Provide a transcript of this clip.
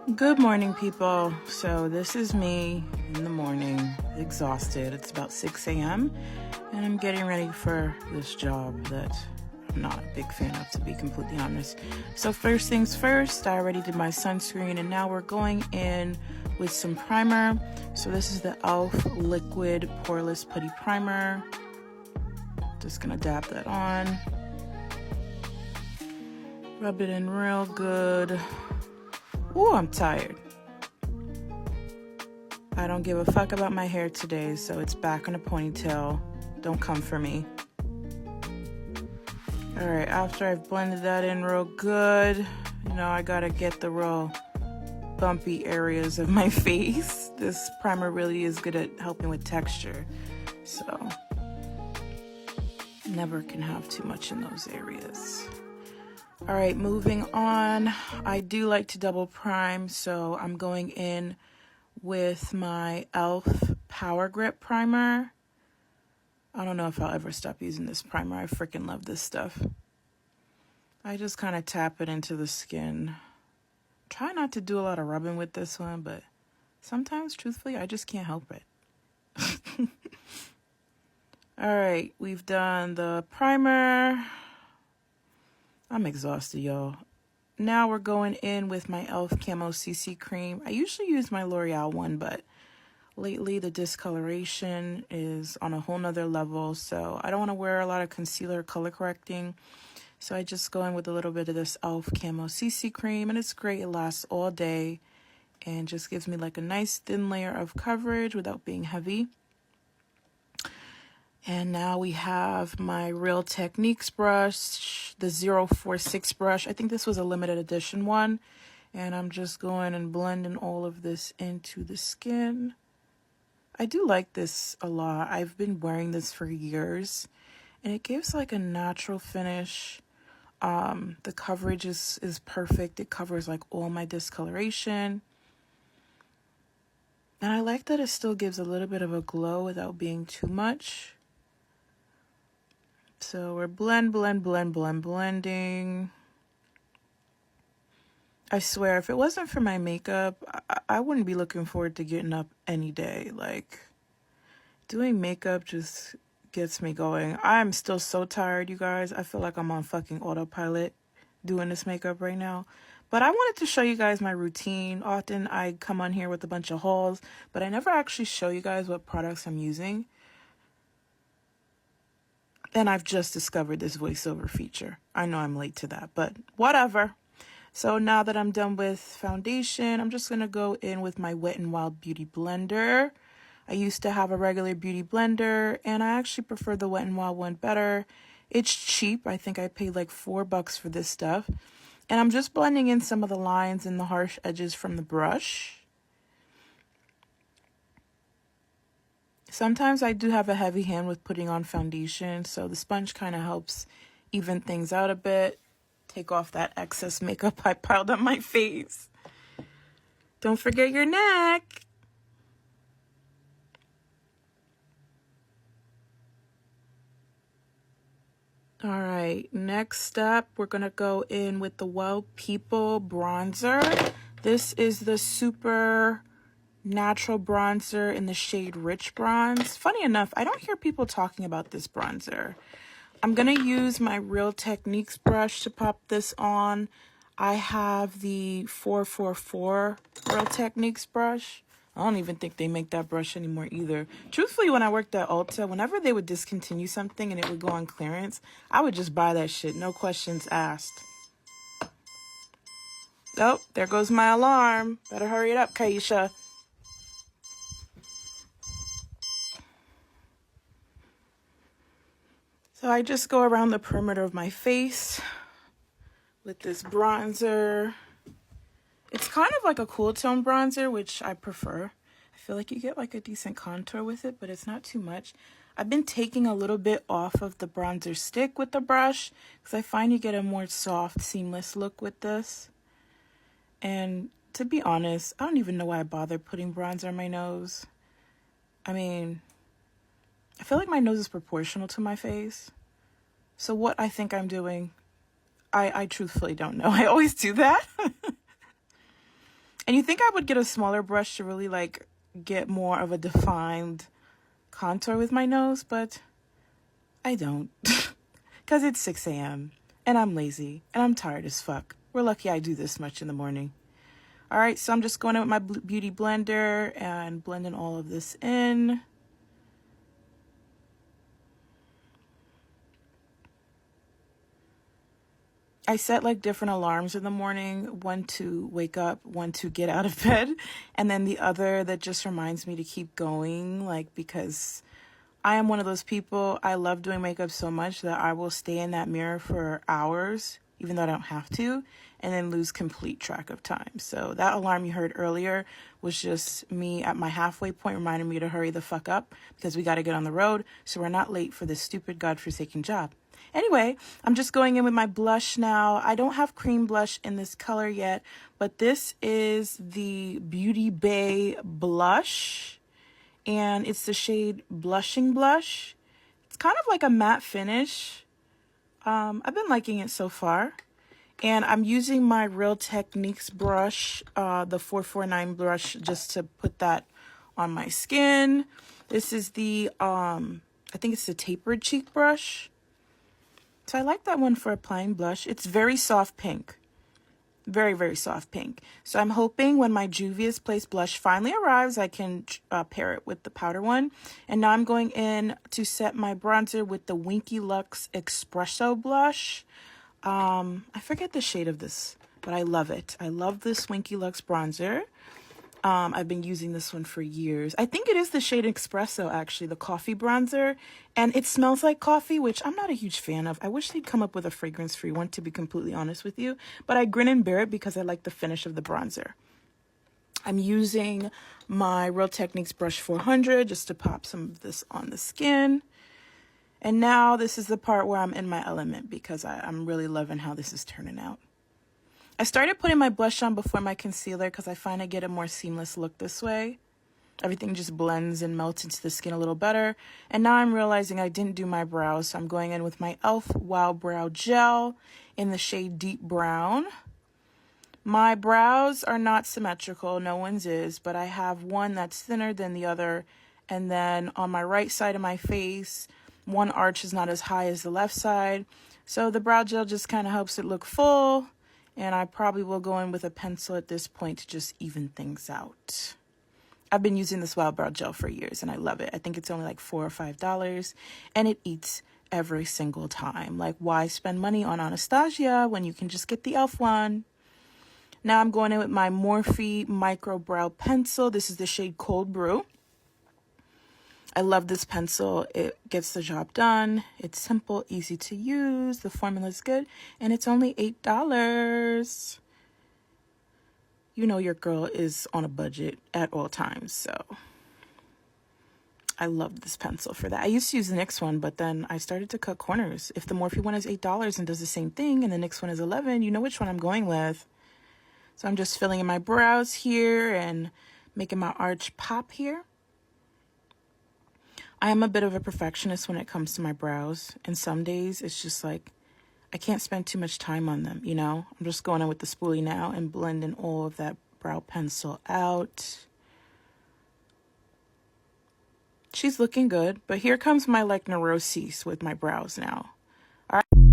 Good morning, people. So this is me in the morning, exhausted. It's about 6 a.m. and I'm getting ready for this job that I'm not a big fan of, to be completely honest. So first things first, I already did my sunscreen and now we're going in with some primer. So this is the e.l.f. Liquid Poreless Putty Primer. Just gonna dab that on. Rub it in real good. Ooh, I'm tired. I don't give a fuck about my hair today, so it's back in a ponytail. Don't come for me. Alright, after I've blended that in real good, I gotta get the real bumpy areas of my face. This primer really is good at helping with texture, so never can have too much in those areas. All right, moving on. I do like to double prime, so I'm going in with my e.l.f. Power Grip Primer. I don't know if I'll ever stop using this primer. I freaking love this stuff. I just kind of tap it into the skin. Try not to do a lot of rubbing with this one, but sometimes, truthfully, I just can't help it. All right, we've done the primer. I'm exhausted, y'all. Now we're going in with my e.l.f. Camo CC Cream. I usually use my L'Oreal one, but lately the discoloration is on a whole nother level, so I don't want to wear a lot of concealer color correcting. So I just go in with a little bit of this e.l.f. Camo CC Cream, and it's great. It lasts all day and just gives me like a nice thin layer of coverage without being heavy. And now we have my Real Techniques brush, the 046 brush. I think this was a limited edition one. And I'm just going and blending all of this into the skin. I do like this a lot. I've been wearing this for years. And it gives like a natural finish. The coverage is perfect. It covers like all my discoloration. And I like that it still gives a little bit of a glow without being too much. So we're blending. I swear, if it wasn't for my makeup, I wouldn't be looking forward to getting up any day. Like, doing makeup just gets me going. I'm still so tired, you guys. I feel like I'm on fucking autopilot doing this makeup right now. But I wanted to show you guys my routine. Often I come on here with a bunch of hauls, but I never actually show you guys what products I'm using. And I've just discovered this voiceover feature. I know I'm late to that, but whatever. So now that I'm done with foundation, I'm just going to go in with my Wet n Wild Beauty Blender. I used to have a regular beauty blender, and I actually prefer the Wet n Wild one better. It's cheap. I think I paid like $4 for this stuff. And I'm just blending in some of the lines and the harsh edges from the brush. Sometimes I do have a heavy hand with putting on foundation, so the sponge kind of helps even things out a bit. Take off that excess makeup I piled on my face. Don't forget your neck. All right, next up, we're going to go in with the Well People bronzer. This is the Super Natural bronzer in the shade Rich Bronze. Funny enough, I don't hear people talking about this bronzer. I'm going to use my Real Techniques brush to pop this on. I have the 444 Real Techniques brush. I don't even think they make that brush anymore either. Truthfully, when I worked at Ulta, whenever they would discontinue something and it would go on clearance, I would just buy that shit, no questions asked. Oh, there goes my alarm. Better hurry it up, Kaisha. So I just go around the perimeter of my face with this bronzer. It's kind of like a cool tone bronzer, which I prefer. I feel like you get like a decent contour with it, but it's not too much. I've been taking a little bit off of the bronzer stick with the brush because I find you get a more soft, seamless look with this. And to be honest, I don't even know why I bother putting bronzer on my nose. I mean, I feel like my nose is proportional to my face. So what I think I'm doing, I truthfully don't know. I always do that. And you think I would get a smaller brush to really like get more of a defined contour with my nose, but I don't. Because it's 6 a.m. and I'm lazy and I'm tired as fuck. We're lucky I do this much in the morning. All right, so I'm just going in with my beauty blender and blending all of this in. I set like different alarms in the morning, one to wake up, one to get out of bed, and then the other that just reminds me to keep going, like, because I am one of those people, I love doing makeup so much that I will stay in that mirror for hours, even though I don't have to, and then lose complete track of time. So that alarm you heard earlier was just me at my halfway point reminding me to hurry the fuck up because we got to get on the road so we're not late for this stupid godforsaken job. Anyway, I'm just going in with my blush now. I don't have cream blush in this color yet, but this is the Beauty Bay blush, and it's the shade Blushing Blush. It's kind of like a matte finish. I've been liking it so far. And I'm using my Real Techniques brush, the 449 brush, just to put that on my skin. This is the, I think it's the Tapered Cheek brush. So I like that one for applying blush. It's very soft pink. Very, very soft pink. So I'm hoping when my Juvia's Place blush finally arrives, I can pair it with the powder one. And now I'm going in to set my bronzer with the Winky Lux Espresso blush. I forget the shade of this, but I love it. I love this Winky Lux bronzer. I've been using this one for years. I think it is the shade Espresso, actually, the coffee bronzer. And it smells like coffee, which I'm not a huge fan of. I wish they'd come up with a fragrance-free one, to be completely honest with you. But I grin and bear it because I like the finish of the bronzer. I'm using my Real Techniques Brush 400 just to pop some of this on the skin. And now this is the part where I'm in my element because I'm really loving how this is turning out. I started putting my blush on before my concealer because I find I get a more seamless look this way. Everything just blends and melts into the skin a little better. And now I'm realizing I didn't do my brows, so I'm going in with my e.l.f. Wow Brow Gel in the shade Deep Brown. My brows are not symmetrical, no one's is, but I have one that's thinner than the other. And then on my right side of my face, one arch is not as high as the left side. So the brow gel just kind of helps it look full. And I probably will go in with a pencil at this point to just even things out. I've been using this Wild Brow Gel for years and I love it. I think it's only like $4 or $5 and it eats every single time. Like, why spend money on Anastasia when you can just get the e.l.f. one? Now I'm going in with my Morphe Micro Brow Pencil. This is the shade Cold Brew. I love this pencil. It gets the job done. It's simple, easy to use. The formula is good. And it's only $8. You know your girl is on a budget at all times, so I love this pencil for that. I used to use the NYX one, but then I started to cut corners. If the Morphe one is $8 and does the same thing, and the NYX one is $11, you know which one I'm going with. So I'm just filling in my brows here and making my arch pop here. I am a bit of a perfectionist when it comes to my brows, and some days it's just like I can't spend too much time on them, you know? I'm just going in with the spoolie now and blending all of that brow pencil out. She's looking good, but here comes my like neuroses with my brows now. All right.